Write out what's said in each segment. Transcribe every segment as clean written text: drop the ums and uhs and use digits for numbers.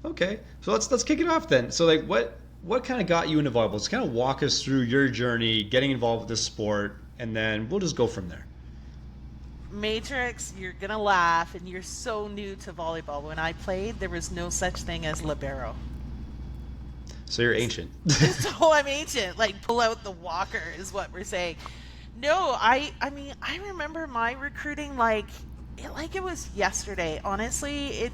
Okay, so let's kick it off then. So like, what kind of got you into volleyball? Just kind of walk us through your journey getting involved with this sport, and then we'll just go from there. Matrix, you're gonna laugh, and you're so new to volleyball. When I played, there was no such thing as libero. So you're ancient. So I'm ancient. Like pull out the walker is what we're saying. No, I mean I remember my recruiting like it was yesterday. Honestly,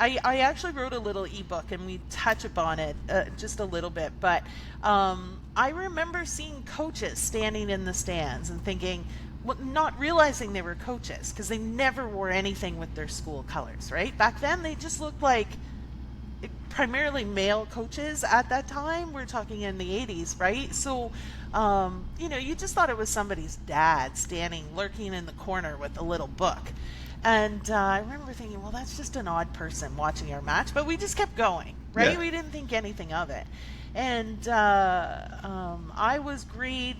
I actually wrote a little ebook and we touch upon it just a little bit, but I remember seeing coaches standing in the stands and thinking, well, not realizing they were coaches because they never wore anything with their school colors, right? Back then, they just looked like primarily male coaches at that time. We're talking in the 80s, right? So, you just thought it was somebody's dad standing, lurking in the corner with a little book. And I remember thinking, well, that's just an odd person watching our match, but we just kept going, right? Yeah. We didn't think anything of it. And I was grade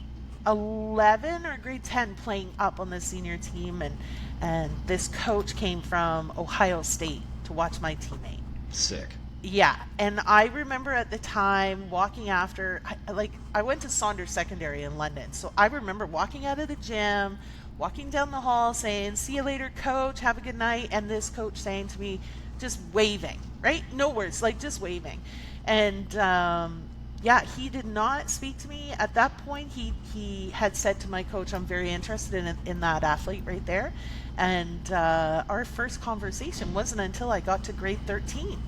11 or grade 10 playing up on the senior team, and this coach came from Ohio State to watch my teammate. Sick. Yeah, and I remember at the time walking after, I went to Saunders Secondary in London, so I remember walking out of the gym, walking down the hall saying, see you later, coach, have a good night, and this coach saying to me, just waving, right? No words, like just waving. And yeah, he did not speak to me. At that point, he had said to my coach, I'm very interested in that athlete right there. And our first conversation wasn't until I got to grade 13.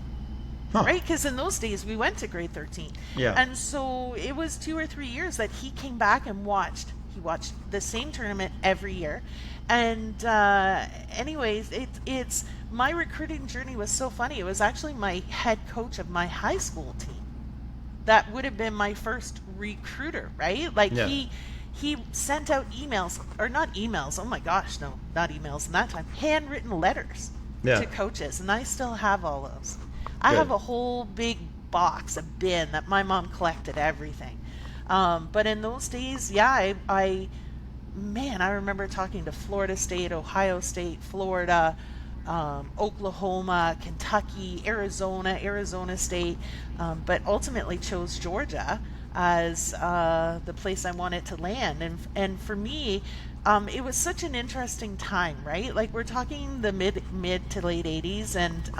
Huh. Right? Because in those days we went to grade 13. Yeah. And so it was 2 or 3 years that he came back and watched. He watched the same tournament every year. And anyways, it's my recruiting journey was so funny. It was actually my head coach of my high school team that would have been my first recruiter, right? Like Yeah. he sent out emails, or not emails, oh my gosh, no, not emails in that time, handwritten letters Yeah. to coaches, and I still have all those. I Good. have a whole big box, a bin that my mom collected everything. But in those days, yeah, I remember talking to Florida State, Ohio State, Florida, Oklahoma, Kentucky, Arizona State, but ultimately chose Georgia as the place I wanted to land. And for me, it was such an interesting time, right? Like we're talking the mid to late 80s, and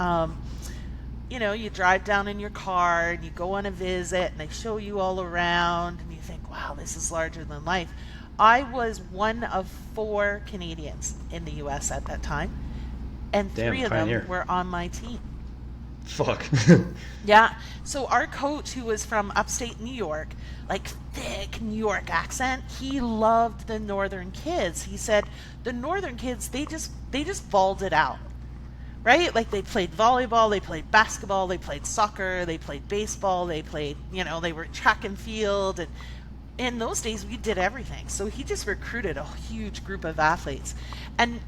you drive down in your car and you go on a visit and they show you all around and you think, wow, this is larger than life. I was one of 4 Canadians in the US at that time, and Damn, 3 of them pioneer. were on my team. Fuck. Yeah. So our coach, who was from upstate New York, like thick New York accent, he loved the northern kids. He said the northern kids, they just balled it out. Right? Like they played volleyball, they played basketball, they played soccer, they played baseball, they played, they were track and field. And in those days, we did everything. So he just recruited a huge group of athletes. And,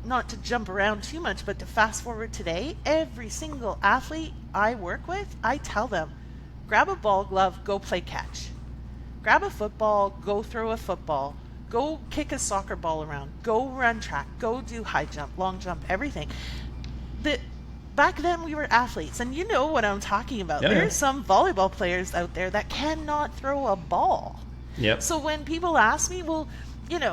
not to jump around too much, but to fast forward today, every single athlete I work with, I tell them, grab a ball glove, go play catch. Grab a football, go throw a football. Go kick a soccer ball around. Go run track. Go do high jump, long jump, everything. Back then we were athletes, and you know what I'm talking about. Yeah, There yeah. are some volleyball players out there that cannot throw a ball. Yep. So when people ask me, well,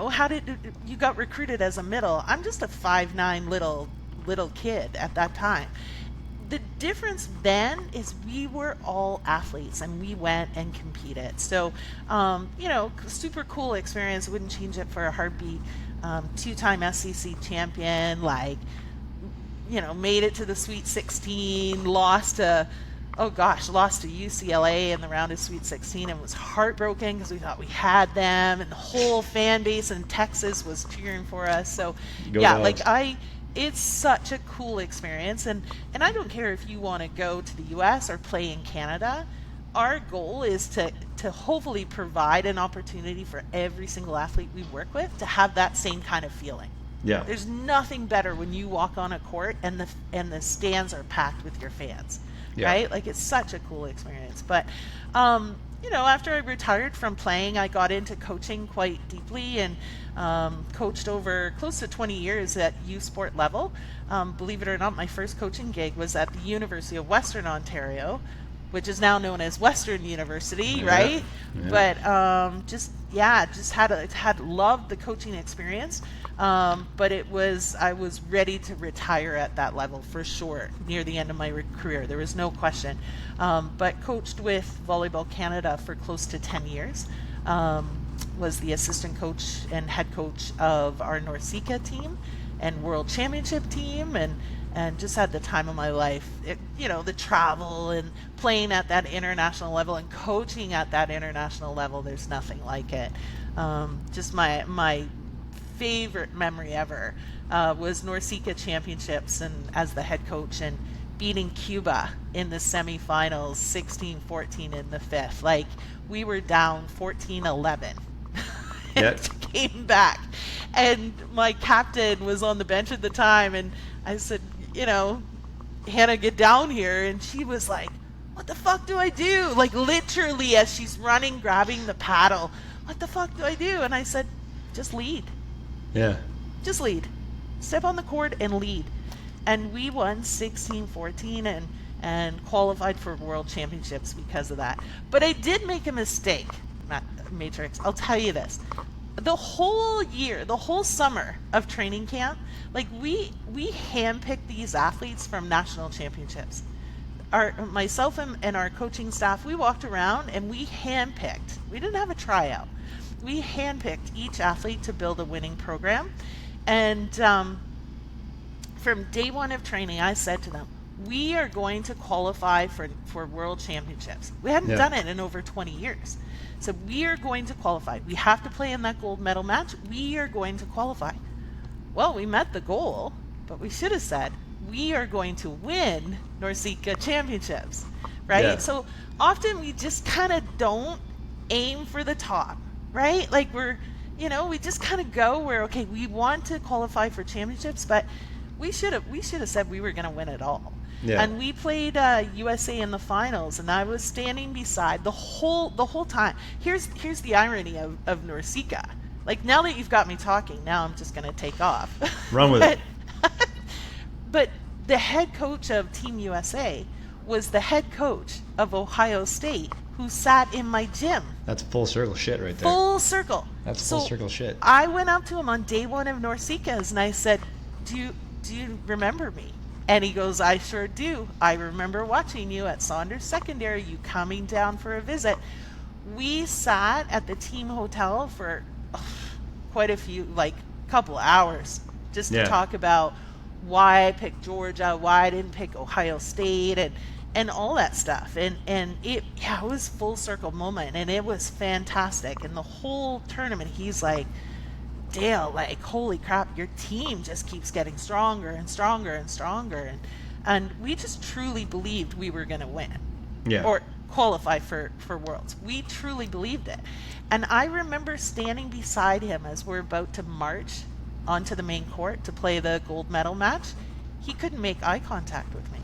how did you got recruited as a middle? I'm just a 5'9" little kid at that time. The difference then is we were all athletes and we went and competed. So, super cool experience. Wouldn't change it for a heartbeat. 2-time SEC champion, made it to the Sweet 16, lost to UCLA in the round of Sweet 16 and was heartbroken because we thought we had them and the whole fan base in Texas was cheering for us. So, Go yeah, Dogs. it's such a cool experience, and I don't care if you want to go to the US or play in Canada. Our goal is to hopefully provide an opportunity for every single athlete we work with to have that same kind of feeling. Yeah. There's nothing better when you walk on a court and the stands are packed with your fans. Yeah. Right? Like it's such a cool experience. But after I retired from playing, I got into coaching quite deeply and coached over close to 20 years at U Sport level. Believe it or not, my first coaching gig was at the University of Western Ontario, which is now known as Western University, right? Yeah. But just had loved the coaching experience. But I was ready to retire at that level for sure near the end of my career. There was no question. But coached with Volleyball Canada for close to 10 years. Was the assistant coach and head coach of our NORCECA team and World Championship team, and just had the time of my life. The travel and playing at that international level and coaching at that international level, there's nothing like it. Just my favorite memory ever was NORCECA championships and as the head coach and beating Cuba in the semifinals 16-14 in the fifth. Like, we were down 14-11 Yep. and came back, and my captain was on the bench at the time, and I said, Hannah, get down here. And she was like, what the fuck do I do? Like, literally as she's running, grabbing the paddle, what the fuck do I do? And I said, just lead. Yeah. Just lead. Step on the court and lead. And we won 16-14 and qualified for World Championships because of that. But I did make a mistake, Matrix. I'll tell you this. The whole year, the whole summer of training camp, like we handpicked these athletes from national championships. Myself and our coaching staff, we walked around and we handpicked. We didn't have a tryout. We handpicked each athlete to build a winning program. And from day one of training, I said to them, we are going to qualify for World Championships. We hadn't done it in over 20 years. So we are going to qualify. We have to play in that gold medal match. We are going to qualify. Well, we met the goal, but we should have said, we are going to win NORCECA championships, right? Yeah. So often we just kind of don't aim for the top, right? Like we just kind of go where, okay, we want to qualify for championships, but we should have said we were going to win it all. Yeah. And we played USA in the finals, and I was standing beside the whole time. Here's the irony of NORCECA. Like, now that you've got me talking, now I'm just going to take off. Run with it. But the head coach of Team USA was the head coach of Ohio State, who sat in my gym. That's full circle shit right there. Full circle. That's full circle shit. I went up to him on day one of NORCECA's, and I said, do you remember me? And he goes, I sure do. I remember watching you at Saunders Secondary, you coming down for a visit. We sat at the team hotel for quite a few, like, couple hours just to talk about why I picked Georgia, why I didn't pick Ohio State, and all that stuff. And it was full circle moment, and it was fantastic. And the whole tournament, he's like, Dale, like, holy crap, your team just keeps getting stronger and stronger and stronger. And we just truly believed we were going to win. Yeah. Or qualify for Worlds. We truly believed it. And I remember standing beside him as we're about to march onto the main court to play the gold medal match. He couldn't make eye contact with me.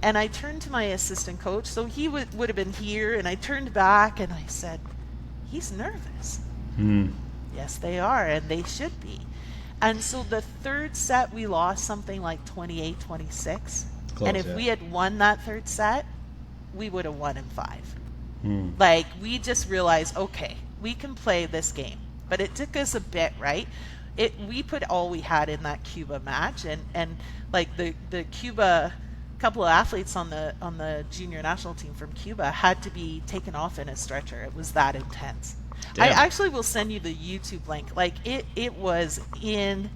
And I turned to my assistant coach, so he would have been here, and I turned back and I said, he's nervous. Yes, they are, and they should be. And so the third set, we lost something like 28-26. And if we had won that third set, we would have won in 5. Like, we just realized, okay, we can play this game. But it took us a bit, right? We put all we had in that Cuba match, and like the Cuba couple of athletes on the junior national team from Cuba had to be taken off in a stretcher. It was that intense. Damn. I actually will send you the YouTube link. Like, it was intense.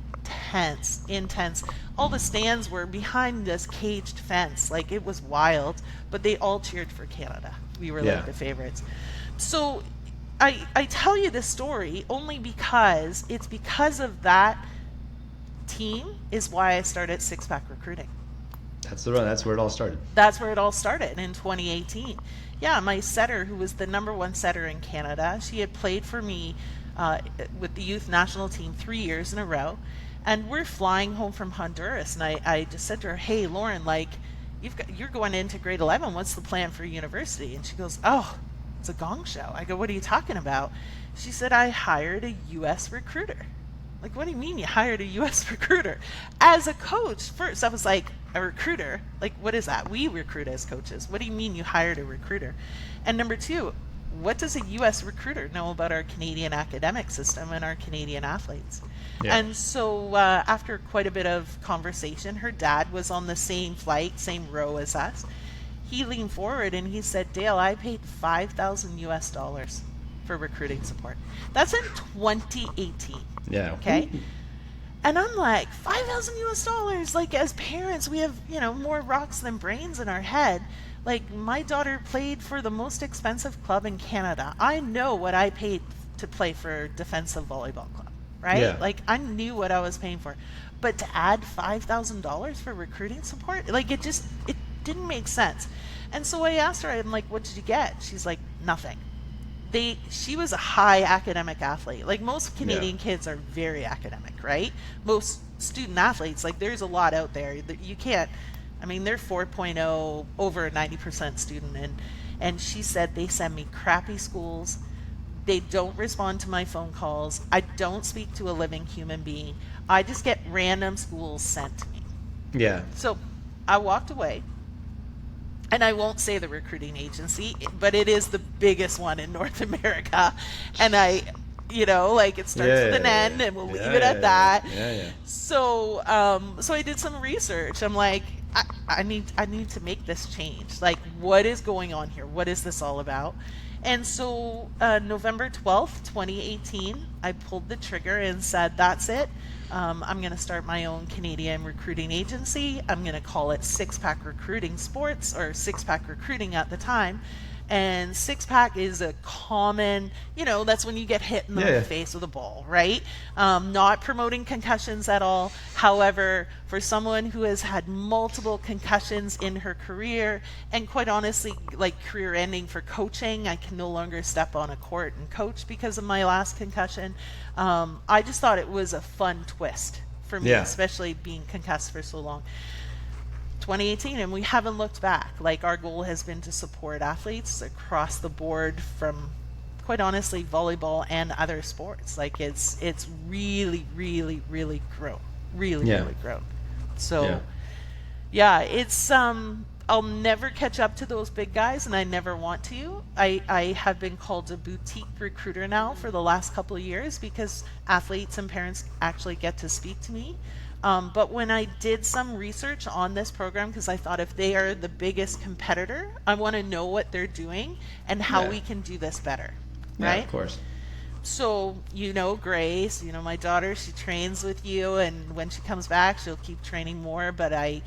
All the stands were behind this caged fence. Like, it was wild, but they all cheered for Canada. We were like the favorites. So I tell you this story only because it's because of that team is why I started Six Pack Recruiting. That's the run. That's where it all started. That's where it all started in 2018. Yeah, my setter, who was the #1 setter in Canada, she had played for me with the youth national team 3 years in a row. And we're flying home from Honduras. And I just said to her, hey, Lauren, like, you're going into grade 11. What's the plan for university? And she goes, oh, it's a gong show. I go, what are you talking about? She said, I hired a U.S. recruiter. Like, what do you mean you hired a U.S. recruiter? As a coach, first, I was like, a recruiter? Like, what is that? We recruit as coaches. What do you mean you hired a recruiter? And number two, what does a U.S. recruiter know about our Canadian academic system and our Canadian athletes? Yeah. And so after quite a bit of conversation, her dad was on the same flight, same row as us. He leaned forward and he said, Dale, I paid $5,000 US for recruiting support. That's in 2018. Yeah. Okay. And I'm like, $5,000 US. Like, as parents, we have, more rocks than brains in our head. Like, my daughter played for the most expensive club in Canada. I know what I paid to play for defensive volleyball club, right? Yeah. Like, I knew what I was paying for. But to add $5,000 for recruiting support, like, it didn't make sense. And so I asked her, I'm like, what did you get? She's like, nothing. She was a high academic athlete. Like, most Canadian kids are very academic, right? Most student athletes, like, there's a lot out there that you can't, they're 4.0, over a 90% student. And she said, they send me crappy schools. They don't respond to my phone calls. I don't speak to a living human being. I just get random schools sent to me. Yeah. So I walked away. And I won't say the recruiting agency, but it is the biggest one in North America. And it starts with an N, and we'll leave it at that. Yeah. So, so I did some research. I'm like, I need to make this change. Like, what is going on here? What is this all about? And so, November 12th, 2018, I pulled the trigger and said, that's it. I'm going to start my own Canadian recruiting agency. I'm going to call it Six Pack Recruiting Sports, or Six Pack Recruiting at the time. And six pack is a common, that's when you get hit in the face with a ball, right? Not promoting concussions at all. However, for someone who has had multiple concussions in her career, and quite honestly, like, career ending for coaching, I can no longer step on a court and coach because of my last concussion. I just thought it was a fun twist for me, especially being concussed for so long. 2018, and we haven't looked back. Like, our goal has been to support athletes across the board, from, quite honestly, volleyball and other sports. Like, it's really, really, really grown. Really grown. So it's I'll never catch up to those big guys, and I never want to. I have been called a boutique recruiter now for the last couple of years, because athletes and parents actually get to speak to me. But when I did some research on this program, because I thought, if they are the biggest competitor, I want to know what they're doing and how we can do this better, right? Yeah, of course. So, Grace, my daughter, she trains with you, and when she comes back, she'll keep training more. But I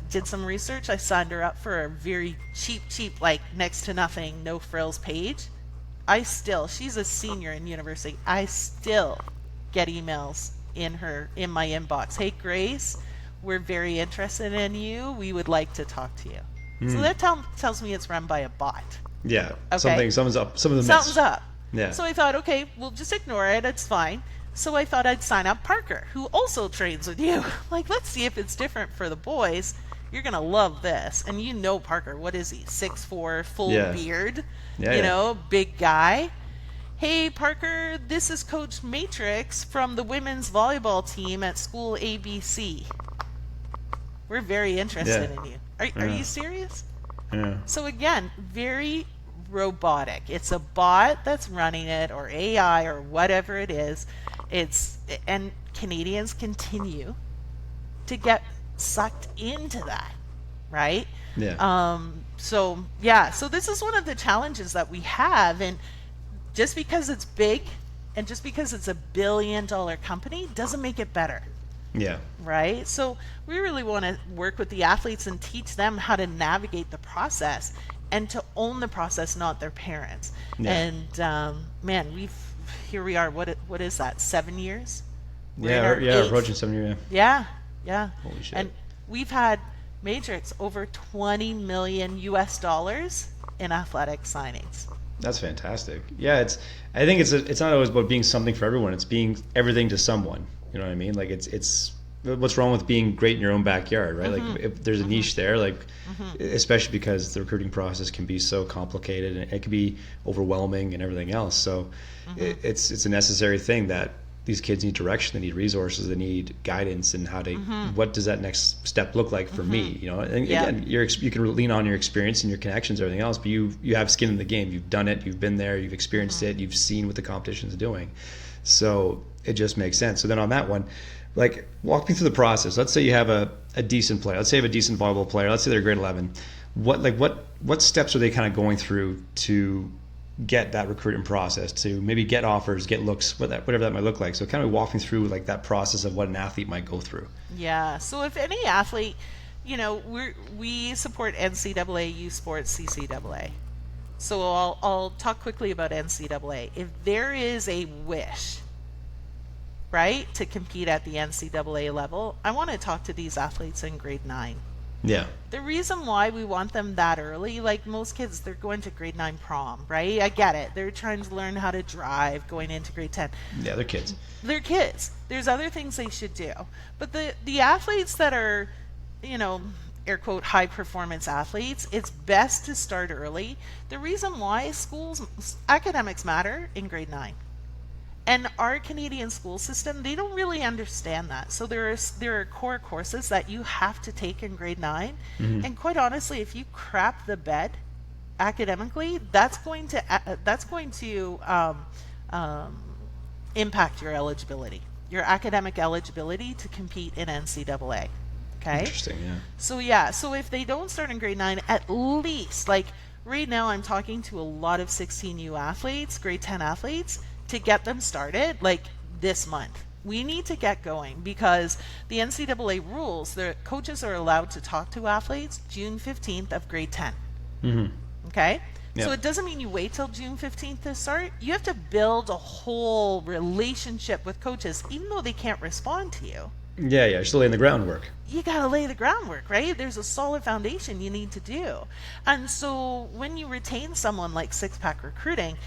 did some research. I signed her up for a very cheap, like, next to nothing, no frills page. She's a senior in university. I still get emails in my inbox. Hey, Grace, we're very interested in you. We would like to talk to you. So that tells me it's run by a bot. Yeah. Okay. Something's up. Something's up. Yeah. So I thought, okay, we'll just ignore it. It's fine. So I thought I'd sign up Parker, who also trains with you. Like, let's see if it's different for the boys. You're going to love this. And Parker, what is he? 6'4", full beard, big guy. Hey, Parker, this is Coach Matrix from the women's volleyball team at school ABC. We're very interested in you. Are you serious? Yeah. So again, very robotic. It's a bot that's running it, or AI, or whatever it is. And Canadians continue to get sucked into that, right? Yeah. So this is one of the challenges that we have, and just because it's big and just because it's $1 billion company doesn't make it better. Yeah. Right? So we really want to work with the athletes and teach them how to navigate the process and to own the process, not their parents. Yeah. And here we are. What is that? 7 years? We're approaching 7 years. Yeah. Holy shit. And we've had Matrix over $20 million in athletic signings. That's fantastic. Yeah, I think it's not always about being something for everyone. It's being everything to someone. You know what I mean? Like, it's what's wrong with being great in your own backyard, right? Like if there's a niche there, like especially because the recruiting process can be so complicated and it can be overwhelming and everything else. So it's a necessary thing that these kids need direction, they need resources, they need guidance, and how to what does that next step look like for me, you know? And again, you can lean on your experience and your connections, everything else, but you have skin in the game. You've done it, you've been there, you've experienced it, you've seen what the competition's doing. So it just makes sense. So then on that one, like, walk me through the process. Let's say you have a decent player. Let's say you have a decent volleyball player. Let's say they're grade 11. What steps are they kind of going through to get that recruiting process, to maybe get offers, get looks, whatever that might look like? So kind of walk me through like that process of what an athlete might go through. Yeah. So if any athlete, you know, we support NCAA, U Sports, CCAA. So I'll talk quickly about NCAA. If there is a wish, right, to compete at the NCAA level, I want to talk to these athletes in grade 9. Yeah. The reason why we want them that early, like most kids, they're going to grade 9 prom, right? I get it. They're trying to learn how to drive going into grade 10. Yeah, they're kids. They're kids. There's other things they should do. But the athletes that are, you know, air quote, high performance athletes, it's best to start early. The reason why academics matter in grade 9. And our Canadian school system, they don't really understand that. So there are core courses that you have to take in grade 9. And quite honestly, if you crap the bed academically, that's going to impact your eligibility, your academic eligibility to compete in NCAA. Okay. Interesting. Yeah. So if they don't start in grade 9, at least, like right now, I'm talking to a lot of 16U athletes, grade 10 athletes, to get them started like this month. We need to get going because the NCAA rules, the coaches are allowed to talk to athletes June 15th of grade 10. Okay? So it doesn't mean you wait till June 15th to start. You have to build a whole relationship with coaches, even though they can't respond to you. Yeah, you're still laying the groundwork. You got to lay the groundwork, right? There's a solid foundation you need to do. And so when you retain someone like Six Pack Recruiting,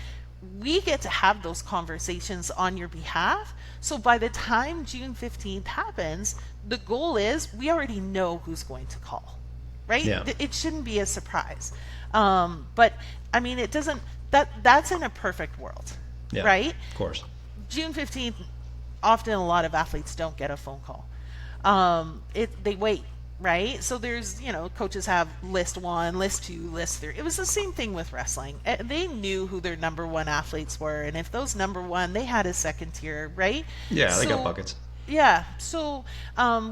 we get to have those conversations on your behalf. So by the time June 15th happens, the goal is we already know who's going to call, right? Yeah. It shouldn't be a surprise. But I mean, it doesn't, that's in a perfect world, right? Of course. June 15th, often a lot of athletes don't get a phone call. They wait. Right? So there's, you know, coaches have list 1, list 2, list 3. It was the same thing with wrestling. They knew who their number 1 athletes were. And if those number 1, they had a second tier, right? Yeah, they got buckets. Yeah. So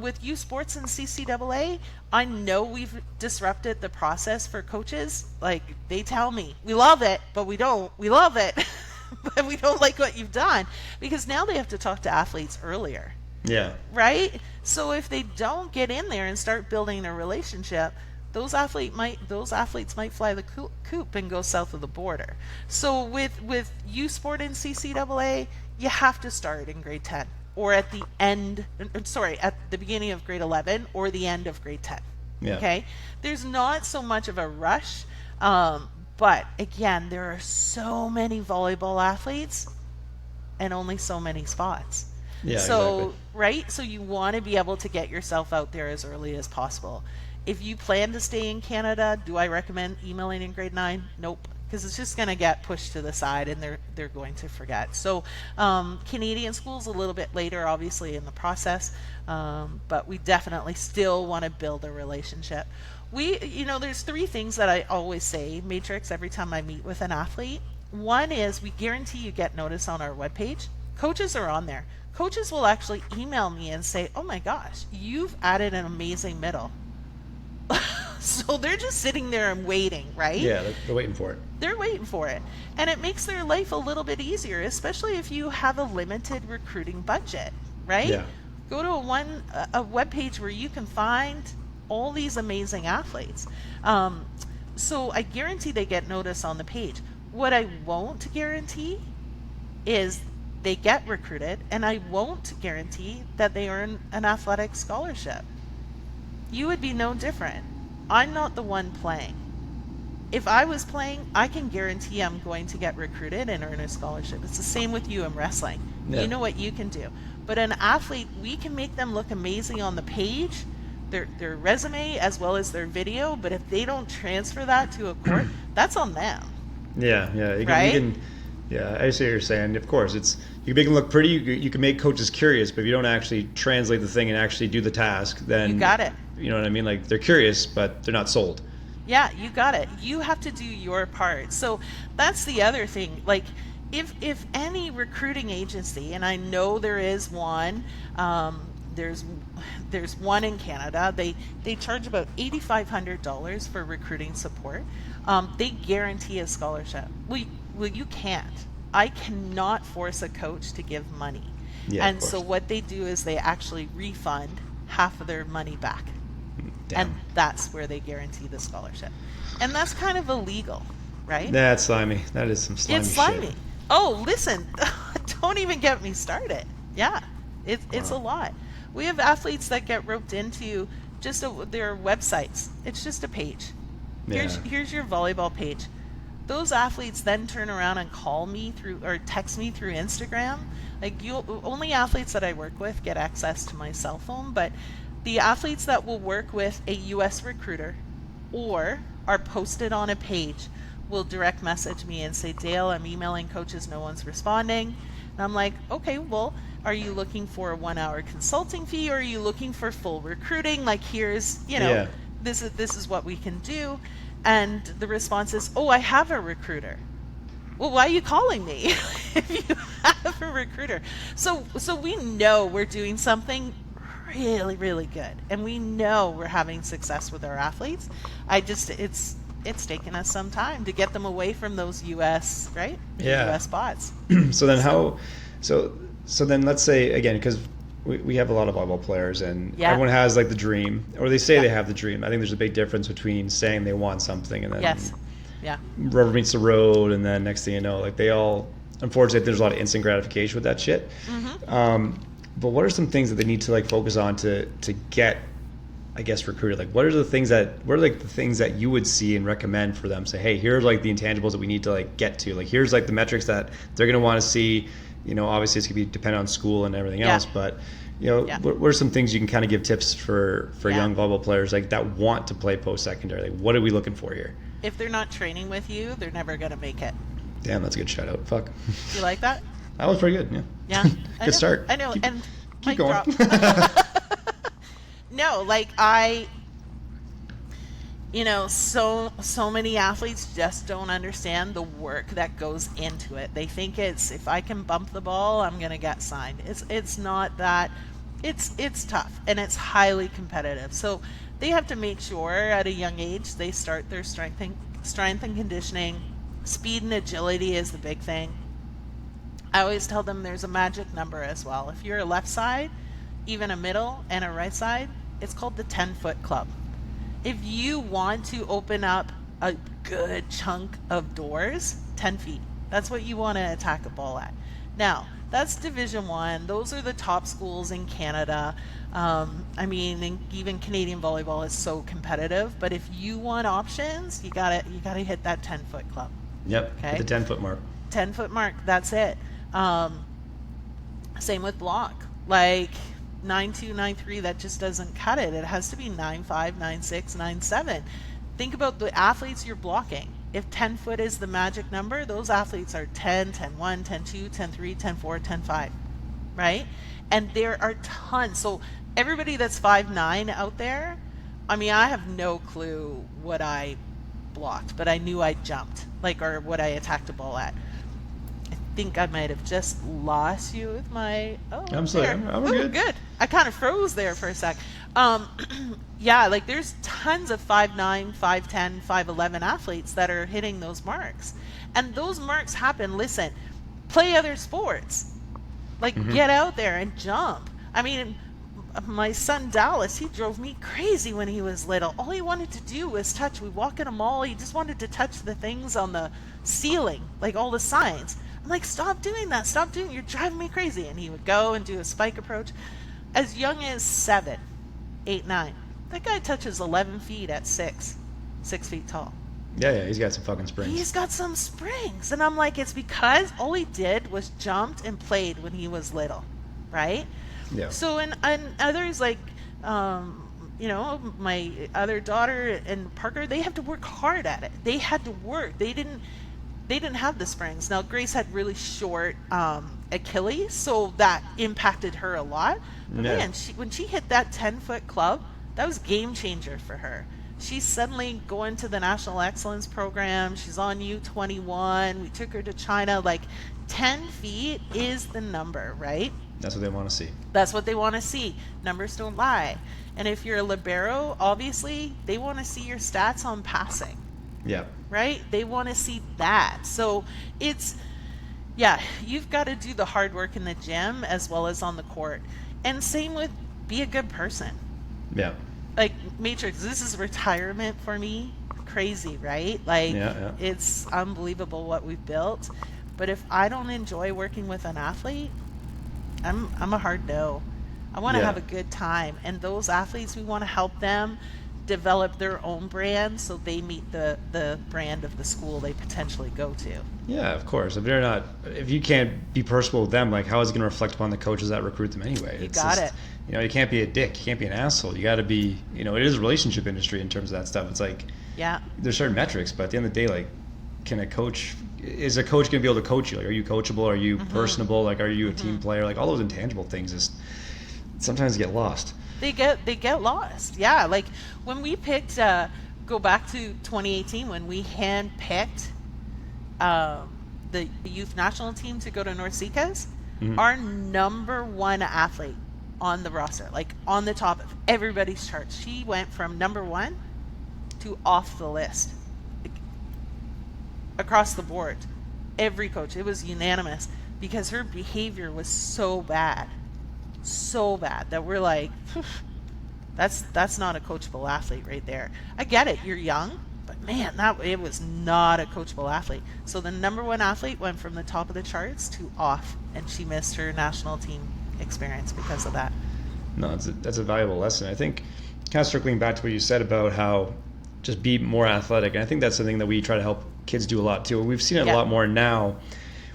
with U Sports and CCAA, I know we've disrupted the process for coaches. Like, they tell me, we love it, but we don't. We love it, but we don't like what you've done. Because now they have to talk to athletes earlier. Yeah. Right? So if they don't get in there and start building a relationship, those athletes might fly the coop and go south of the border. So with U Sport and CCAA, you have to start in grade 10 or at the beginning of grade 11 or the end of grade 10. Yeah. Okay? There's not so much of a rush, but again, there are so many volleyball athletes and only so many spots. Yeah, so exactly. Right, so you want to be able to get yourself out there as early as possible. If you plan to stay in Canada, do I recommend emailing in grade 9? Nope, because it's just going to get pushed to the side and they're going to forget. So Canadian schools a little bit later, obviously, in the process, but we definitely still want to build a relationship. There's 3 things that I always say, Matrix, every time I meet with an athlete. One is we guarantee you get notice on our webpage. Coaches are on there. Coaches will actually email me and say, oh my gosh, you've added an amazing middle. So they're just sitting there and waiting, right? Yeah, they're waiting for it. They're waiting for it. And it makes their life a little bit easier, especially if you have a limited recruiting budget, right? Yeah. Go to a webpage where you can find all these amazing athletes. So I guarantee they get notice on the page. What I won't guarantee is they get recruited, and I won't guarantee that they earn an athletic scholarship. You would be no different. I'm not the one playing. If I was playing, I can guarantee I'm going to get recruited and earn a scholarship. It's the same with you in wrestling. Yeah. You know what you can do. But an athlete, we can make them look amazing on the page, their resume as well as their video, but if they don't transfer that to a court, that's on them. Yeah, yeah. Right? Yeah, I see what you're saying. Of course, you can make them look pretty. You can make coaches curious, but if you don't actually translate the thing and actually do the task, then You got it. You know what I mean? Like, they're curious, but they're not sold. Yeah, you got it. You have to do your part. So that's the other thing. Like, if any recruiting agency, and I know there is one, there's one in Canada. They charge about $8,500 for recruiting support. They guarantee a scholarship. Well, you can't. I cannot force a coach to give money. Yeah, and so what they do is they actually refund half of their money back. Damn. And that's where they guarantee the scholarship. And that's kind of illegal, right? That's slimy. That is some slimy It's slimy. shit. Oh, listen, don't even get me started. Yeah, it's a lot. We have athletes that get roped into just their websites. It's just a page. Yeah. Here's your volleyball page. Those athletes then turn around and call me through or text me through Instagram. Like, only athletes that I work with get access to my cell phone, but the athletes that will work with a US recruiter or are posted on a page will direct message me and say, Dale, I'm emailing coaches, no one's responding. And I'm like, okay, well, are you looking for a 1 hour consulting fee, or are you looking for full recruiting? Like, here's, Yeah. this is what we can do. And the response is, oh, I have a recruiter. Well, why are you calling me if you have a recruiter? So we know we're doing something really, really good, and we know we're having success with our athletes. It's taken us some time to get them away from those US, right? Yeah. US spots. So then let's say, again, because we have a lot of volleyball players, and Yeah. everyone has like the dream, or they say Yeah. they have the dream. I think there's a big difference between saying they want something and then Yes. Yeah. rubber meets the road, and then next thing you know, like, they all, unfortunately, there's a lot of instant gratification with that shit. Mm-hmm. But what are some things that they need to like focus on to get, I guess, recruited? Like, what are the things that you would see and recommend for them? Say, hey, here's like the intangibles that we need to like get to. Like, here's like the metrics that they're going to want to see. Obviously it's going to be dependent on school and everything else, but what are some things you can kind of give tips for young volleyball players like that want to play post-secondary? Like, what are we looking for here? If they're not training with you, they're never going to make it. Damn, that's a good shout out. Fuck. You like that? That was pretty good. Yeah. Yeah. Good start. I know. Keep and keep mic going. drop. No, like so many athletes just don't understand the work that goes into it. They think it's, if I can bump the ball, I'm going to get signed. It's not that. It's tough, and it's highly competitive. So they have to make sure at a young age they start their strength and conditioning. Speed and agility is the big thing. I always tell them there's a magic number as well. If you're a left side, even a middle and a right side, it's called the 10-foot club. If you want to open up a good chunk of doors, 10 feet. That's what you want to attack a ball at. Now, that's Division 1. Those are the top schools in Canada. Even Canadian volleyball is so competitive. But if you want options, you gotta hit that 10-foot club. Yep. Okay. The 10-foot mark. 10-foot mark. That's it. Same with block. Like 9-2, 9-3, that just doesn't cut it. It has to be 9-5, 9-6, 9-7. Think about the athletes you're blocking. If 10 foot is the magic number, those athletes are 10, 10-1, 10-2, 10-3, 10-4, 10-5, right? And there are tons. So everybody that's 5'9" out there, I have no clue what I blocked, but I knew I jumped, or what I attacked a ball at. I think I might have just lost you with my. Oh, I'm sorry. I'm good. I kind of froze there for a sec. There's tons of 5'9", 5'10", 5'11" athletes that are hitting those marks, and those marks happen. Listen, play other sports, get out there and jump. My son Dallas, he drove me crazy when he was little. All he wanted to do was touch. We walk in a mall, he just wanted to touch the things on the ceiling, like all the signs. I'm like, stop doing that. You're driving me crazy. And he would go and do a spike approach. As young as 7, 8, 9. That guy touches 11 feet at 6 feet tall. Yeah, he's got some fucking springs. He's got some springs. And I'm like, it's because all he did was jumped and played when he was little, right? Yeah. So, and others like, my other daughter and Parker, they have to work hard at it. They had to work. They didn't have the springs. Now, Grace had really short Achilles, so that impacted her a lot. But man, when she hit that 10-foot club, that was game changer for her. She's suddenly going to the National Excellence Program. She's on U21. We took her to China. Like, 10 feet is the number, right? That's what they want to see. That's what they want to see. Numbers don't lie. And if you're a libero, obviously, they want to see your stats on passing. Yeah. Right? They want to see that. So you've got to do the hard work in the gym as well as on the court. And same with be a good person. Yeah. Like, Matrix, this is retirement for me. Crazy, right? Like, It's unbelievable what we've built. But if I don't enjoy working with an athlete, I'm a hard no. I want to have a good time. And those athletes, we want to help them develop their own brand so they meet the brand of the school they potentially go to. Yeah, of course. If you can't be personal with them, like, how is it going to reflect upon the coaches that recruit them anyway? You got it. You can't be a dick. You can't be an asshole. You got to be, it is a relationship industry in terms of that stuff. It's like, there's certain metrics, but at the end of the day, like, is a coach going to be able to coach you? Like, are you coachable? Are you personable? Like, are you a team player? Like, all those intangible things just sometimes get lost. They get lost. Yeah, like when we picked, go back to 2018 when we hand-picked the youth national team to go to North Seacas, our number one athlete on the roster, like on the top of everybody's charts, she went from number one to off the list. Like, across the board, every coach, it was unanimous because her behavior was so bad that we're like, that's not a coachable athlete right there. I get it, you're young, but man, it was not a coachable athlete. So the number one athlete went from the top of the charts to off, and she missed her national team experience because of that. No, that's a valuable lesson. I think, kind of circling back to what you said about how just be more athletic, and I think that's something that we try to help kids do a lot too. We've seen it a lot more now,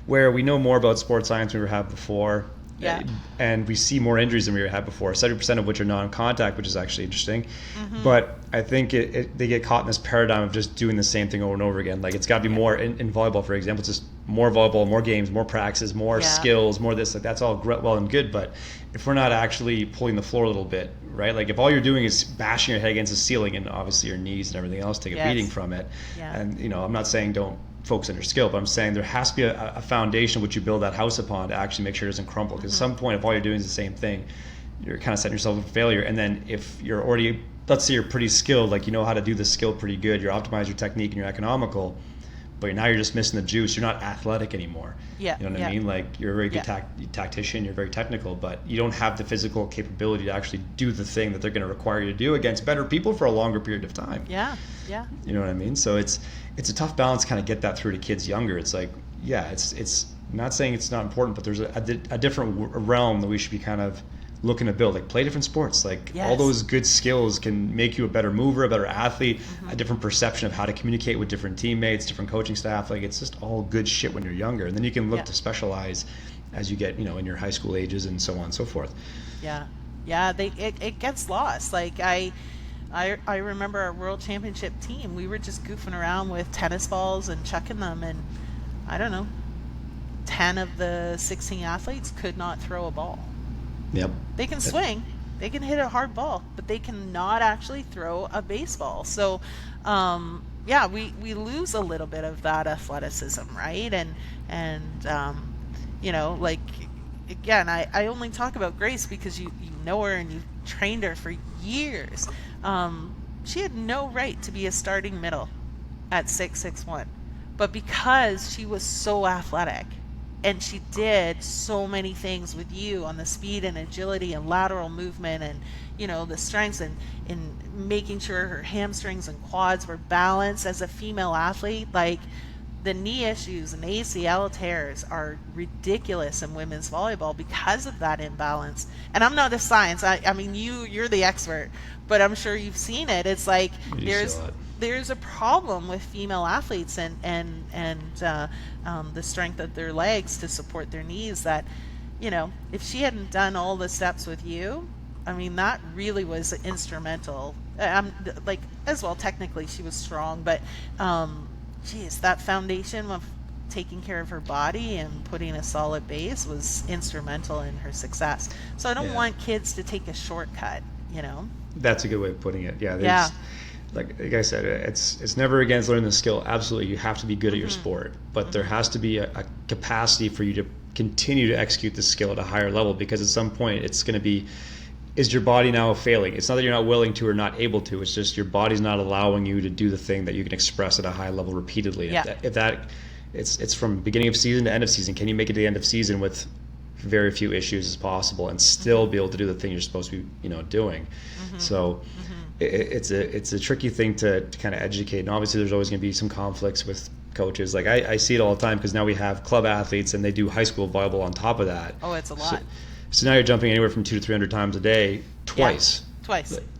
where we know more about sports science than we had before. Yeah. And we see more injuries than we had before, 70% of which are non-contact, which is actually interesting. But I think they get caught in this paradigm of just doing the same thing over and over again. Like, it's got to be more in volleyball, for example. It's just more volleyball, more games, more practices, more skills, more this. Like, that's all well and good. But if we're not actually pulling the floor a little bit, right? Like, if all you're doing is bashing your head against the ceiling, and obviously your knees and everything else take a beating from it. Yeah. And, I'm not saying don't focus on your skill, but I'm saying there has to be a foundation which you build that house upon to actually make sure it doesn't crumble. Because at some point, if all you're doing is the same thing, you're kind of setting yourself up for failure. And then if you're already, let's say you're pretty skilled, like you know how to do this skill pretty good, you're optimized your technique and you're economical, but now you're just missing the juice. You're not athletic anymore. Yeah. You know what I mean? Like, you're a very good tactician, you're very technical, but you don't have the physical capability to actually do the thing that they're going to require you to do against better people for a longer period of time. Yeah. You know what I mean? So it's a tough balance to kind of get that through to kids younger. It's like, it's not saying it's not important, but there's a different realm that we should be kind of looking to build. Like, play different sports. Like, all those good skills can make you a better mover, a better athlete, a different perception of how to communicate with different teammates, different coaching staff. Like, it's just all good shit when you're younger. And then you can look to specialize as you get, in your high school ages and so on and so forth. Yeah. It gets lost. Like, I remember our world championship team, we were just goofing around with tennis balls and chucking them, and I don't know, 10 of the 16 athletes could not throw a ball. Yep. They can swing, they can hit a hard ball, but they cannot actually throw a baseball. So we lose a little bit of that athleticism, right? And like, again, I only talk about Grace because you know her and you've trained her for years. She had no right to be a starting middle at 6'1", but because she was so athletic and she did so many things with you on the speed and agility and lateral movement and the strengths and in making sure her hamstrings and quads were balanced as a female athlete, like, the knee issues and ACL tears are ridiculous in women's volleyball because of that imbalance. And I'm not a science. I mean, you're the expert, but I'm sure you've seen it. It's like there's a problem with female athletes and the strength of their legs to support their knees, that, if she hadn't done all the steps with you, I mean, that really was instrumental. Like, as well, technically she was strong, but geez, that foundation of taking care of her body and putting a solid base was instrumental in her success. So I don't want kids to take a shortcut, That's a good way of putting it. Yeah. Yeah. Like I said, it's never against learning the skill. Absolutely, you have to be good at your sport, but there has to be a capacity for you to continue to execute the skill at a higher level, because at some point it's going to be, is your body now failing? It's not that you're not willing to or not able to. It's just your body's not allowing you to do the thing that you can express at a high level repeatedly. Yeah. If that it's from beginning of season to end of season. Can you make it to the end of season with very few issues as possible and still be able to do the thing you're supposed to be, doing? So it's a tricky thing to kind of educate. And obviously there's always going to be some conflicts with coaches. Like I see it all the time, because now we have club athletes and they do high school volleyball on top of that. Oh, it's a lot. So now you're jumping anywhere from 200 to 300 times a day, twice.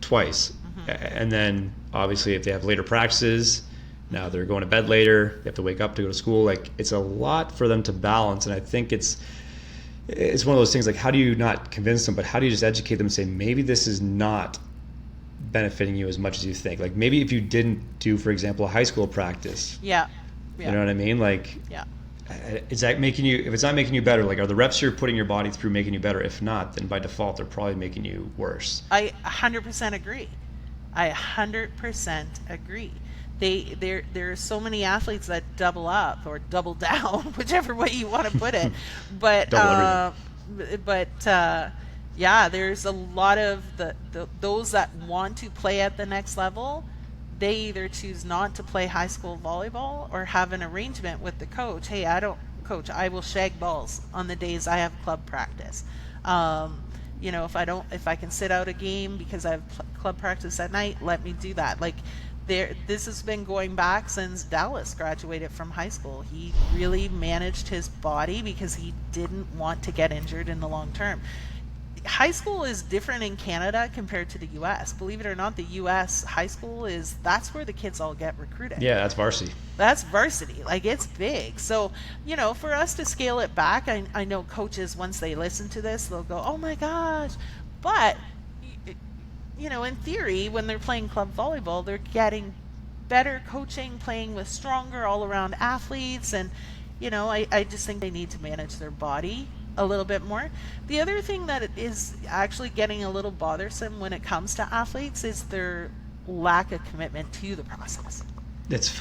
Twice. And then obviously if they have later practices, now they're going to bed later, they have to wake up to go to school. Like, it's a lot for them to balance. And I think it's one of those things, like, how do you not convince them, but how do you just educate them and say, maybe this is not benefiting you as much as you think? Like, maybe if you didn't do, for example, a high school practice. Yeah. You know what I mean? Like, is that making you, if it's not making you better, like, are the reps you're putting your body through making you better? If not, then by default they're probably making you worse. I 100% agree. I 100% agree. There are so many athletes that double up or double down, whichever way you want to put it. But there's a lot of those that want to play at the next level. They either choose not to play high school volleyball or have an arrangement with the coach. Hey, I will shag balls on the days I have club practice. If I can sit out a game because I have club practice at night, let me do that. Like, this has been going back since Dallas graduated from high school. He really managed his body because he didn't want to get injured in the long term. High school is different in Canada compared to the US. Believe it or not, the US high school that's where the kids all get recruited. Yeah, that's varsity. That's varsity. Like, it's big. So, for us to scale it back, I know coaches, once they listen to this, they'll go, oh my gosh. But, in theory, when they're playing club volleyball, they're getting better coaching, playing with stronger all-around athletes. And, I just think they need to manage their body a little bit more. The other thing that is actually getting a little bothersome when it comes to athletes is their lack of commitment to the process. It's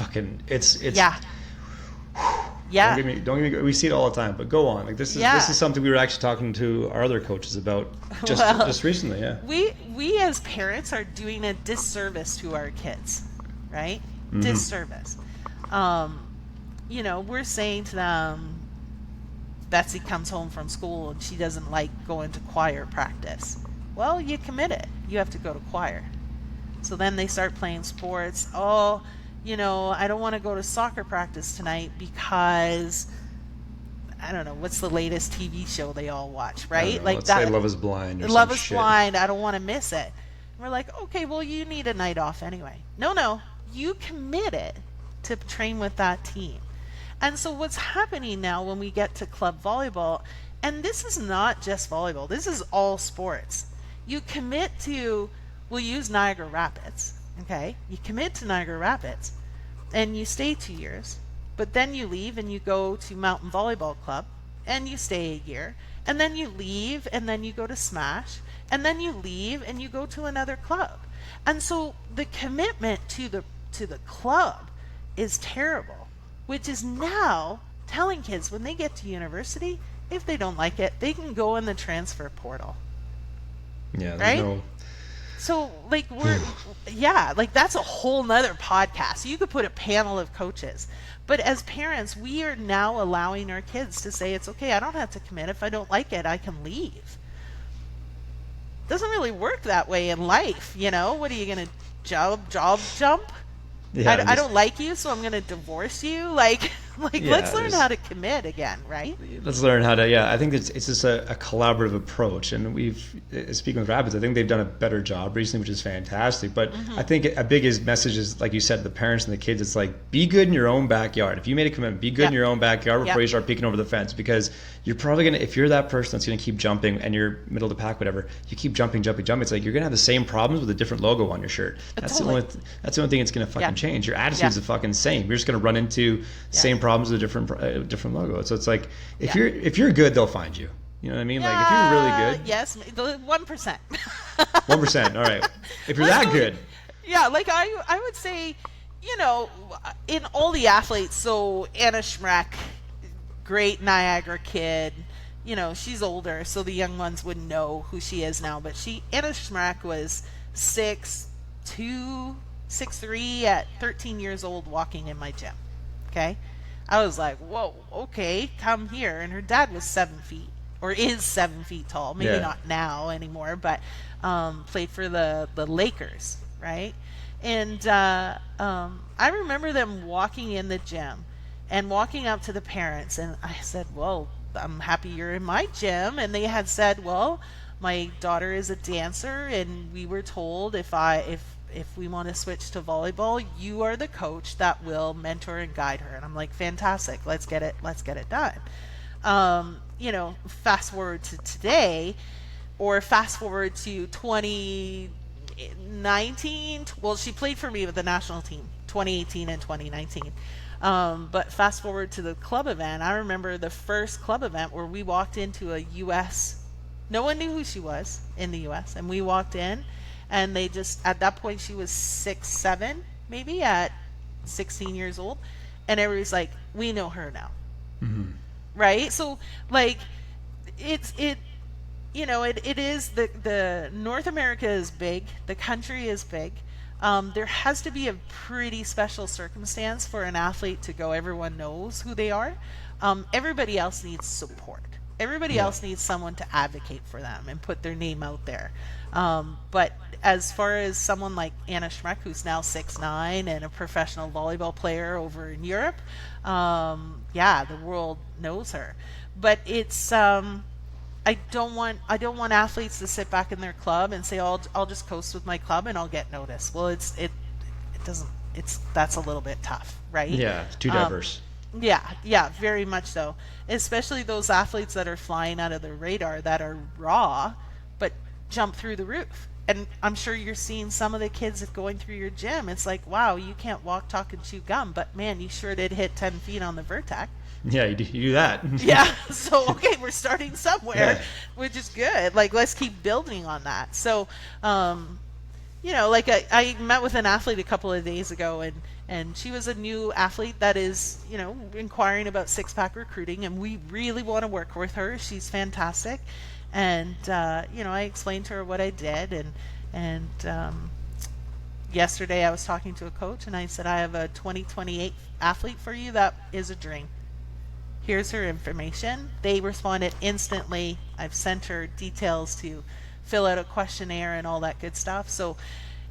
yeah. Don't get me, we see it all the time, but go on. Like, this is something we were actually talking to our other coaches about just recently. Yeah. We as parents are doing a disservice to our kids, right? Disservice. We're saying to them, Betsy comes home from school and she doesn't like going to choir practice. Well, you commit it. You have to go to choir. So then they start playing sports. Oh, I don't want to go to soccer practice tonight because, I don't know, what's the latest TV show they all watch, right? Let's say Love is Blind or some Love is shit. Blind. I don't want to miss it. And we're like, okay, well, you need a night off anyway. No, you committed to train with that team. And so what's happening now when we get to club volleyball, and this is not just volleyball, this is all sports. You commit to, we'll use Niagara Rapids, okay? You commit to Niagara Rapids, and you stay 2 years, but then you leave and you go to Mountain Volleyball Club, and you stay a year, and then you leave, and then you go to Smash, and then you leave and you go to another club. And so the commitment to the club is terrible. Which is now telling kids when they get to university, if they don't like it, they can go in the transfer portal. Yeah, right? So, like, that's a whole nother podcast. You could put a panel of coaches. But as parents, we are now allowing our kids to say, it's okay, I don't have to commit. If I don't like it, I can leave. Doesn't really work that way in life, What are you going to jump? Yeah, I don't like you, so I'm going to divorce you. Like Like, Yeah, let's learn how to commit again, right? let's learn how to, I think it's just a collaborative approach. And speaking with Rapids, I think they've done a better job recently, which is fantastic. But I think a biggest message is, like you said, the parents and the kids, it's like, be good in your own backyard. If you made a commitment, be good in your own backyard before you start peeking over the fence, because you're probably going to, if you're that person that's going to keep jumping and you're middle of the pack, whatever, you keep jumping, it's like you're going to have the same problems with a different logo on your shirt. That's the only thing that's going to fucking change. Your attitude's the fucking same. You're just going to run into same problems with a different logo. So it's like, if you're good, they'll find you. You know what I mean? Like, if you're really good. Yes, the 1%. 1%. All right. If you're that good. Yeah, like I would say, in all the athletes, so Anna Schreck, great Niagara kid, she's older, so the young ones wouldn't know who she is now, but Anna Schreck was 6'2", 6'3" at 13 years old, walking in my gym. Okay? I was like, whoa, okay, come here. And her dad was 7 feet, or is 7 feet tall. Maybe not now anymore, but played for the Lakers, right? And I remember them walking in the gym and walking up to the parents, and I said, well, I'm happy you're in my gym. And they had said, well, my daughter is a dancer, and we were told if we want to switch to volleyball, you are the coach that will mentor and guide her. And I'm like, fantastic, let's get it done. Fast forward to today, or fast forward to 2019. Well, she played for me with the national team 2018 and 2019. But fast forward to the club event. I remember the first club event where we walked into a U.S. No one knew who she was in the U.S. And we walked in, and they just, at that point, she was 6'7", maybe at 16 years old. And everybody's like, we know her now. Mm-hmm. Right? So, like, it is the North America is big. The country is big. There has to be a pretty special circumstance for an athlete to go, everyone knows who they are. Everybody else needs support. Everybody else needs someone to advocate for them and put their name out there. But as far as someone like Anna Schreck, who's now 6'9" and a professional volleyball player over in Europe, the world knows her. But it's I don't want athletes to sit back in their club and say, I'll just coast with my club and I'll get noticed. Well, that's a little bit tough, right? Yeah, it's too diverse. Yeah, very much so. Especially those athletes that are flying out of the radar, that are raw, but jump through the roof. And I'm sure you're seeing some of the kids going through your gym. It's like, wow, you can't walk, talk, and chew gum, but man, you sure did hit 10 feet on the vertex. Yeah, you do that. Yeah, so okay, we're starting somewhere, which is good. Like, let's keep building on that. So, like I met with an athlete a couple of days ago, and she was a new athlete that is, inquiring about six-pack recruiting, and we really want to work with her. She's fantastic. And, I explained to her what I did, and yesterday I was talking to a coach, and I said, I have a 2028 athlete for you that is a dream. Here's her information. They responded instantly. I've sent her details to fill out a questionnaire and all that good stuff. So,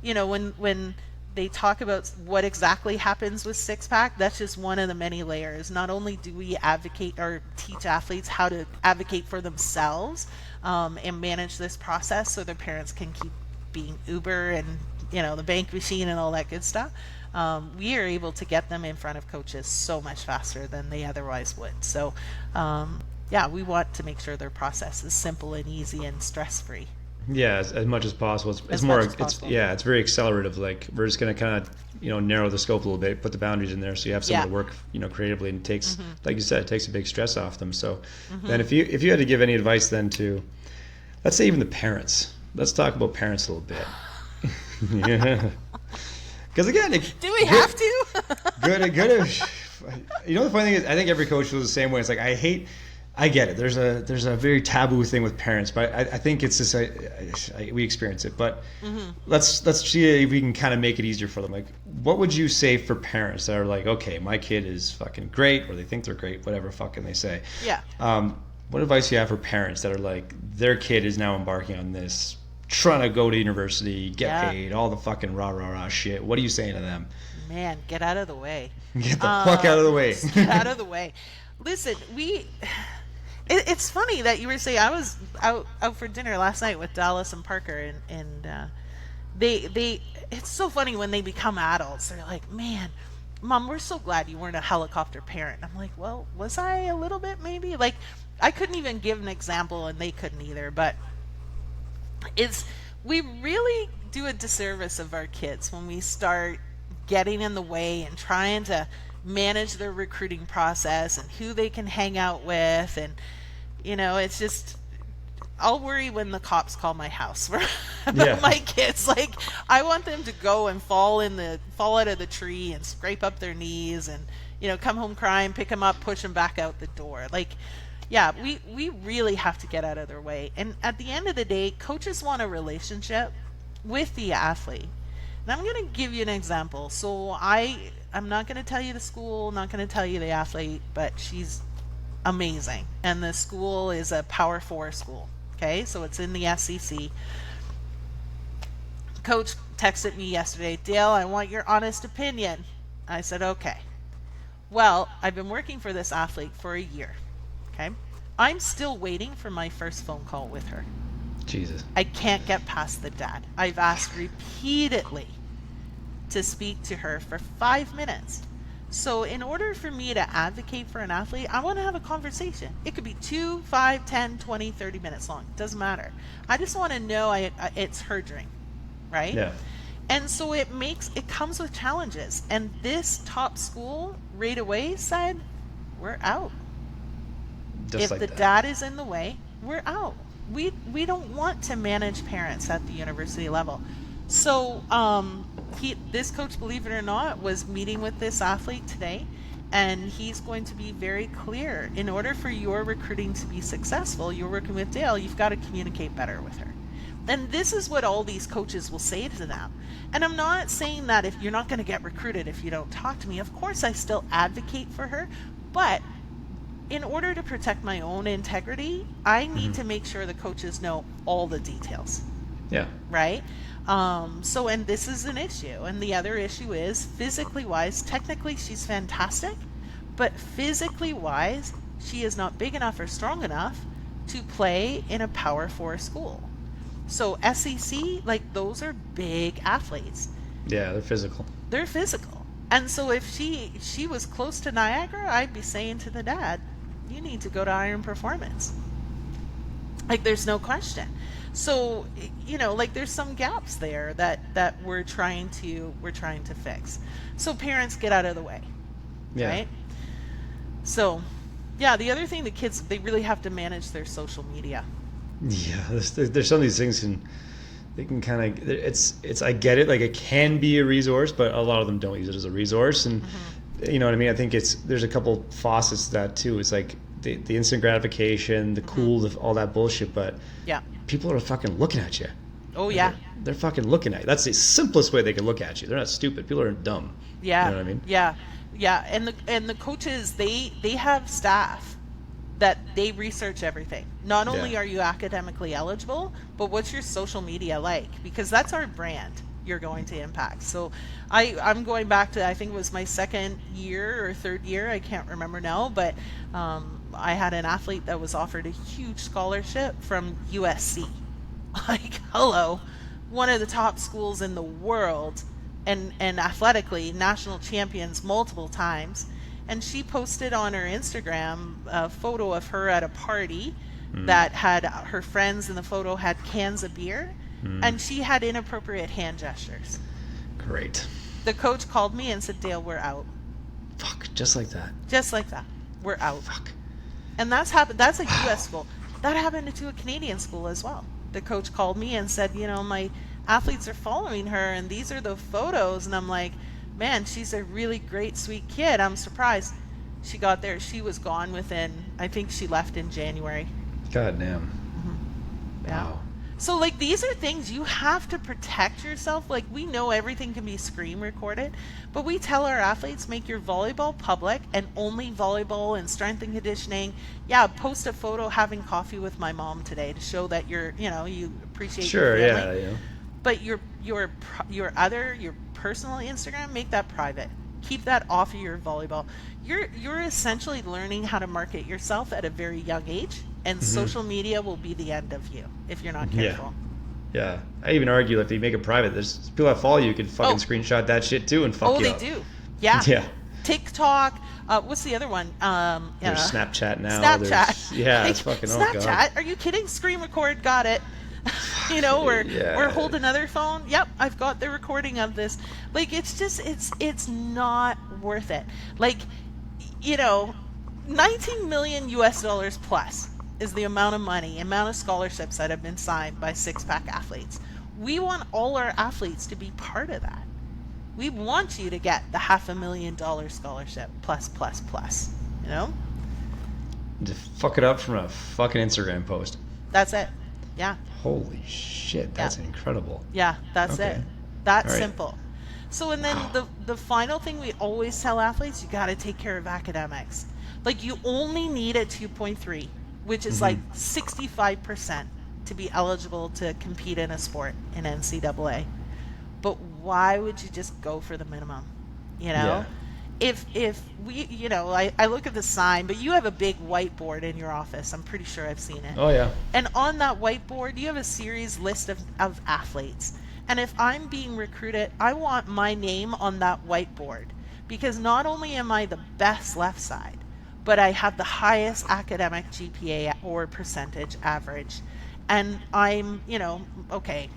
when they talk about what exactly happens with six-pack, that's just one of the many layers. Not only do we advocate or teach athletes how to advocate for themselves and manage this process so their parents can keep being Uber and, the bank machine and all that good stuff, we are able to get them in front of coaches so much faster than they otherwise would. So, we want to make sure their process is simple and easy and stress-free. Yeah, as much as possible. It's very accelerative. Like, we're just going to kind of, narrow the scope a little bit, put the boundaries in there so you have someone to work, creatively, and it takes, like you said, it takes a big stress off them. So then if you had to give any advice then to, let's say, even the parents, let's talk about parents a little bit. Yeah. Because again, do we have to? good. The funny thing is, I think every coach feels the same way. It's like, I get it. There's a very taboo thing with parents, but I think it's just we experience it. But let's see if we can kind of make it easier for them. Like, what would you say for parents that are like, okay, my kid is fucking great, or they think they're great, whatever fucking they say. Yeah. What advice do you have for parents that are like, their kid is now embarking on this, trying to go to university, get paid, all the fucking rah shit? What are you saying to them? Man, get out of the way. Get the fuck out of the way. Get out of the way. Listen, it's funny that you were saying, I was out for dinner last night with Dallas and Parker, and they it's so funny when they become adults. They're like, man, Mom, we're so glad you weren't a helicopter parent. I'm like, well, was I a little bit maybe? Like, I couldn't even give an example, and they couldn't either. But we really do a disservice of our kids when we start getting in the way and trying to manage their recruiting process and who they can hang out with. And it's just, I'll worry when the cops call my house about my kids. Like, I want them to go and fall out of the tree and scrape up their knees and come home crying, pick them up, push them back out the door. Like, yeah, we really have to get out of their way. And at the end of the day, coaches want a relationship with the athlete. And I'm going to give you an example. So I'm not going to tell you the school, not going to tell you the athlete, but she's amazing. And the school is a Power 4 school. Okay, so it's in the SEC. Coach texted me yesterday, Dale, I want your honest opinion. I said, okay. Well, I've been working for this athlete for a year. Okay, I'm still waiting for my first phone call with her. Jesus. I can't get past the dad. I've asked repeatedly to speak to her for 5 minutes. So in order for me to advocate for an athlete, I want to have a conversation. It could be 2, 5, 10, 20, 30 minutes long. It doesn't matter. I just want to know it's her dream, right? Yeah. And so it comes with challenges. And this top school right away said, we're out. If the dad is in the way, we're out. We don't want to manage parents at the university level. So this coach, believe it or not, was meeting with this athlete today, and he's going to be very clear. In order for your recruiting to be successful, you're working with Dale, you've got to communicate better with her. And this is what all these coaches will say to them. And I'm not saying that if you're not going to get recruited if you don't talk to me. Of course, I still advocate for her, but in order to protect my own integrity, I need to make sure the coaches know all the details. Yeah. Right? And this is an issue. And the other issue is physically wise, technically she's fantastic, but physically wise, she is not big enough or strong enough to play in a Power 4 school. So SEC, like, those are big athletes. Yeah, they're physical. They're physical. And so if she was close to Niagara, I'd be saying to the dad, you need to go to Iron Performance. Like, there's no question. So, like, there's some gaps there that we're trying to fix. So parents, get out of the way. Yeah. Right? So, yeah, the other thing, the kids, they really have to manage their social media. Yeah, there's some of these things they can kind of, it's I get it, like, it can be a resource, but a lot of them don't use it as a resource. And you know what I mean? I think there's a couple facets to that too. It's like the instant gratification, the cool, all that bullshit, but yeah, people are fucking looking at you. Oh yeah. They're fucking looking at you. That's the simplest way they can look at you. They're not stupid. People aren't dumb. Yeah. You know what I mean? Yeah. Yeah. And the coaches, they have staff that they research everything. Not only are you academically eligible, but what's your social media like? Because that's our brand you're going to impact. So I'm going back to, I think it was my second year or third year, I can't remember now, but I had an athlete that was offered a huge scholarship from USC. Like, hello, one of the top schools in the world, and athletically national champions multiple times. And she posted on her Instagram a photo of her at a party that had her friends in the photo had cans of beer, and she had inappropriate hand gestures. Great. The coach called me and said, Dale, we're out. Fuck, just like that. Just like that. We're out. Fuck. And that's happened. That's a U.S. school. That happened to a Canadian school as well. The coach called me and said, my athletes are following her, and these are the photos. And I'm like, man, she's a really great, sweet kid. I'm surprised. She got there. She was gone within, I think she left in January. God damn. Yeah. Wow. So, like, these are things you have to protect yourself. Like, we know everything can be screen recorded, but we tell our athletes, make your volleyball public and only volleyball and strength and conditioning. Yeah, post a photo having coffee with my mom today to show that you appreciate your family. Yeah. But your personal Instagram, make that private. Keep that off of your volleyball. You're essentially learning how to market yourself at a very young age, and social media will be the end of you if you're not careful. Yeah. I even argue if you make it private, there's people that follow you can fucking screenshot that shit too and fuck you up. Oh, they do. Yeah. Yeah. TikTok. What's the other one? There's Snapchat now. Snapchat. It's fucking Snapchat. Oh God. Are you kidding? Screen record. Got it. Or hold another phone. Yep, I've got the recording of this. Like, it's just, it's not worth it. Like, 19 million US dollars plus is the amount of scholarships that have been signed by Six-Pack athletes. We want all our athletes to be part of that. We want you to get the $500,000 scholarship plus. To fuck it up from a fucking Instagram post. That's it. Yeah. Holy shit, that's incredible. Yeah, that's it. That's right. Simple. So, and then the final thing we always tell athletes, you got to take care of academics. Like, you only need a 2.3, which is like 65% to be eligible to compete in a sport in NCAA. But why would you just go for the minimum? Yeah. If we, I look at the sign, but you have a big whiteboard in your office. I'm pretty sure I've seen it. Oh, yeah. And on that whiteboard, you have a series list of athletes. And if I'm being recruited, I want my name on that whiteboard, because not only am I the best left side, but I have the highest academic GPA or percentage average. And I'm, okay,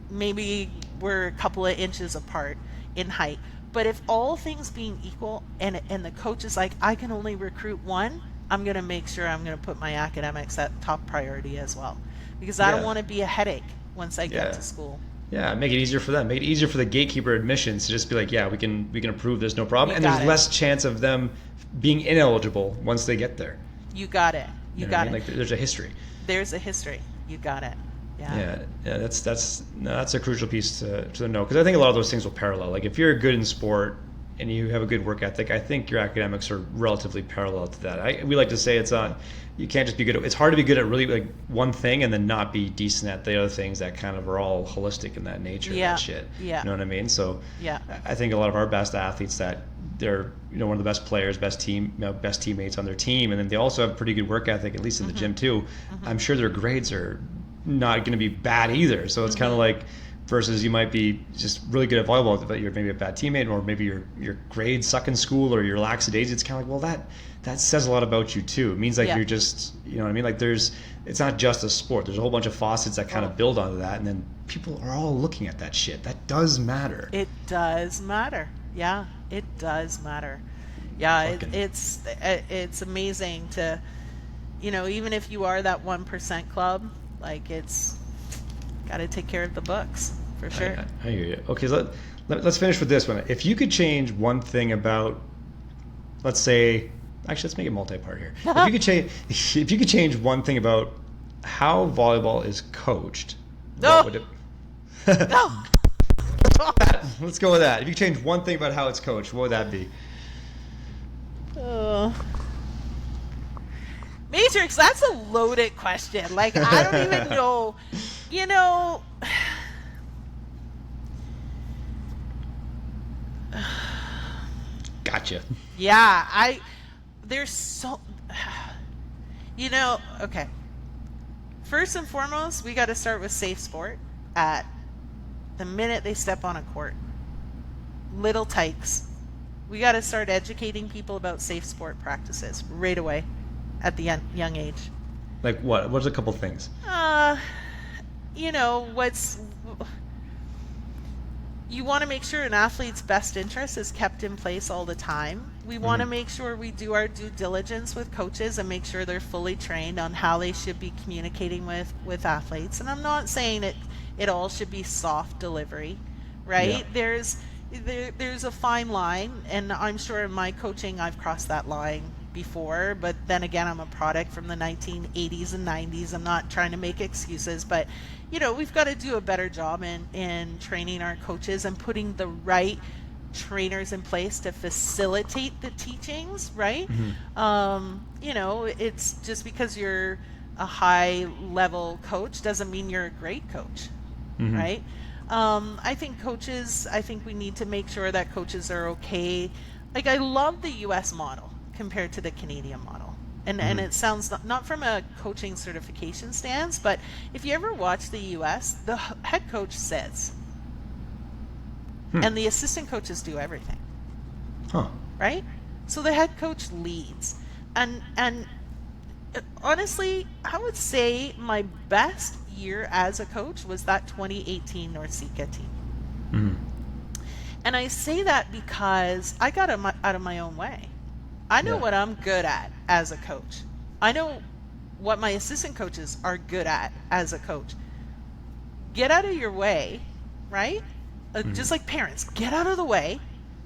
maybe we're a couple of inches apart in height. But if all things being equal, and the coach is like, I can only recruit one, I'm going to make sure I'm going to put my academics at top priority as well. Because I don't want to be a headache once I get to school. Yeah, make it easier for them. Make it easier for the gatekeeper admissions to just be like, we can approve this, no problem. And there's less chance of them being ineligible once they get there. You got it. You got it. Like, there's a history. There's a history. You got it. Yeah, that's a crucial piece to know, because I think a lot of those things will parallel. Like, if you're good in sport and you have a good work ethic, I think your academics are relatively parallel to that. We like to say you can't just be good at, it's hard to be good at really like one thing and then not be decent at the other things that kind of are all holistic in that nature. That shit. Yeah. You know what I mean? So I think a lot of our best athletes, that they're one of the best players, best teammates on their team, and then they also have pretty good work ethic, at least in the gym too. I'm sure their grades are not going to be bad either. So it's kind of like, versus you might be just really good at volleyball, but you're maybe a bad teammate, or maybe your grades suck in school, or you're lackadaisical. It's kind of like, well, that says a lot about you too. It means like you're just, you know what I mean? Like, it's not just a sport. There's a whole bunch of facets that kind of build onto that, and then people are all looking at that shit. That does matter. It does matter. Yeah, it does matter. Yeah, it's amazing to, even if you are that 1% club, like, it's got to take care of the books for sure. I hear you. Okay, so let's finish with this one. If you could change one thing about, let's say, actually, let's make it multi-part here. If you could change one thing about how volleyball is coached, what would it? No. Let's go with that. If you could change one thing about how it's coached, what would that be? Matrix, that's a loaded question. Like, I don't even know. Gotcha. Yeah, there's so, okay. First and foremost, we got to start with safe sport at the minute they step on a court. Little tykes. We got to start educating people about safe sport practices right away at the young age. Like what? What's a couple things? You want to make sure an athlete's best interest is kept in place all the time. We want to make sure we do our due diligence with coaches and make sure they're fully trained on how they should be communicating with athletes. And I'm not saying it all should be soft delivery, right? Yeah. There's a fine line, and I'm sure in my coaching I've crossed that line before, but then again, I'm a product from the 1980s and 90s. I'm not trying to make excuses, but we've got to do a better job in training our coaches and putting the right trainers in place to facilitate the teachings, right? It's just because you're a high level coach doesn't mean you're a great coach, right? I think we need to make sure that coaches are okay. Like, I love the US model compared to the Canadian model. And it sounds not from a coaching certification stance, but if you ever watch the US, the head coach sits. And the assistant coaches do everything. Huh. Right? So the head coach leads. And honestly, I would say my best year as a coach was that 2018 NorthSeca team. Mm-hmm. And I say that because I got out of my own way. I know what I'm good at as a coach. I know what my assistant coaches are good at as a coach. Get out of your way, right? Just like parents, get out of the way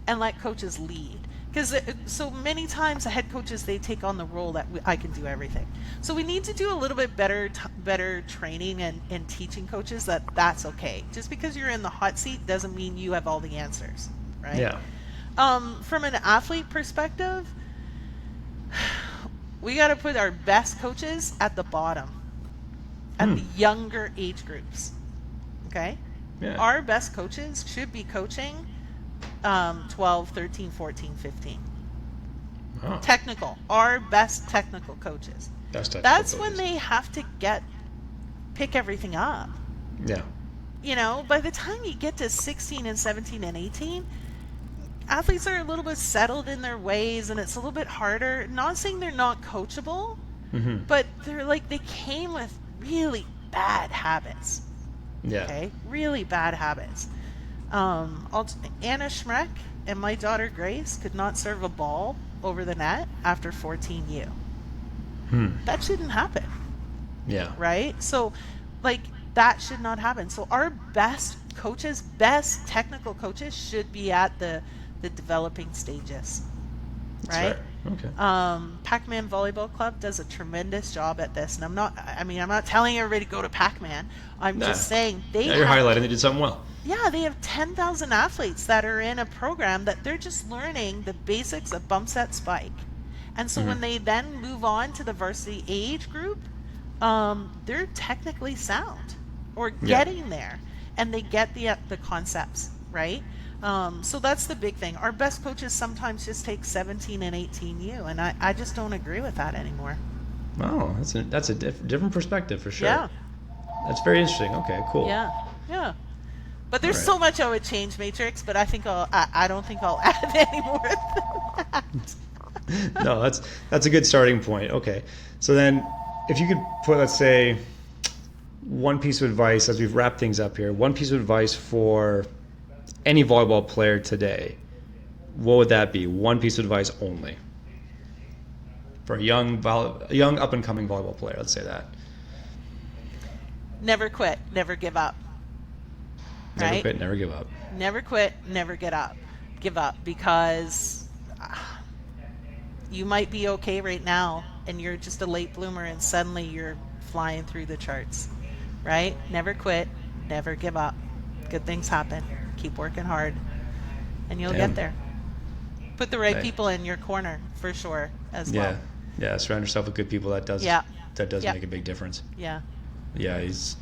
and let coaches lead. Because so many times the head coaches, they take on the role that I can do everything. So we need to do a little bit better training and teaching coaches that that's okay. Just because you're in the hot seat doesn't mean you have all the answers, right? Yeah. From an athlete perspective, we got to put our best coaches at the bottom, at the younger age groups. Okay? Yeah. Our best coaches should be coaching 12, 13, 14, 15. Oh. Technical. Our best technical coaches. That's when they have to pick everything up. Yeah. You know, by the time you get to 16 and 17 and 18, athletes are a little bit settled in their ways and it's a little bit harder. Not saying they're not coachable, but they came with really bad habits. Yeah. Okay? Really bad habits. Anna Schreck and my daughter Grace could not serve a ball over the net after 14U. That shouldn't happen. Yeah. Right? So, that should not happen. So our best coaches, best technical coaches should be at the developing stages. Right? Okay. Pac-Man Volleyball Club does a tremendous job at this. And I'm not telling everybody to go to Pac-Man. I'm just saying you're highlighting they did something well. Yeah, they have 10,000 athletes that are in a program that they're just learning the basics of bump set spike. And so when they then move on to the varsity age group, they're technically sound or getting there, and they get the concepts, right? So that's the big thing. Our best coaches sometimes just take 17 and 18U, and I just don't agree with that anymore. Oh, that's a different perspective for sure. Yeah. That's very interesting. Okay, cool. Yeah. But there's so much I would change, Matrix, but I don't think I'll add any more than that. No, that's a good starting point. Okay. So then if you could put, let's say, one piece of advice as we've wrapped things up here, one piece of advice for any volleyball player today, what would that be? One piece of advice only for a young up and coming volleyball player, let's say that. Never quit, never give up. Never quit, never give up. Never quit, never give up, because you might be okay right now and you're just a late bloomer and suddenly you're flying through the charts, right? Never quit, never give up. Good things happen. Keep working hard and you'll get there. Put the right people in your corner for sure as well. Yeah, surround yourself with good people. That does make a big difference. Yeah, it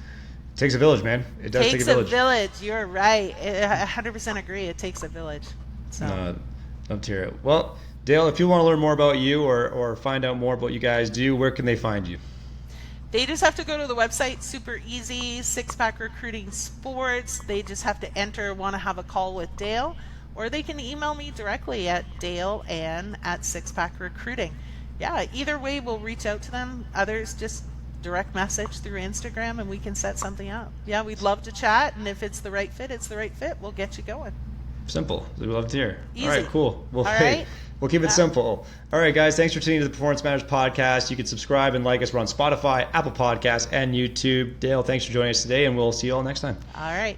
takes a village, man. It does take a village. Takes a village. You're right. I 100% agree. It takes a village. So. Love to hear it. Well, Dale, if you want to learn more about you or find out more about what you guys do, where can they find you? They just have to go to the website, super easy, Six Pack Recruiting Sports. They just have to want to have a call with Dale, or they can email me directly at daleann@sixpackrecruiting. Yeah, either way, we'll reach out to them. Others just direct message through Instagram and we can set something up. Yeah, we'd love to chat, and if it's the right fit, it's the right fit. We'll get you going. Simple. We love to hear. Easy. All right, cool. Well, we'll keep it simple. All right, guys, thanks for tuning to the Performance Matters podcast. You can subscribe and like us. We're on Spotify, Apple Podcasts, and YouTube. Dale, thanks for joining us today, and we'll see you all next time. All right.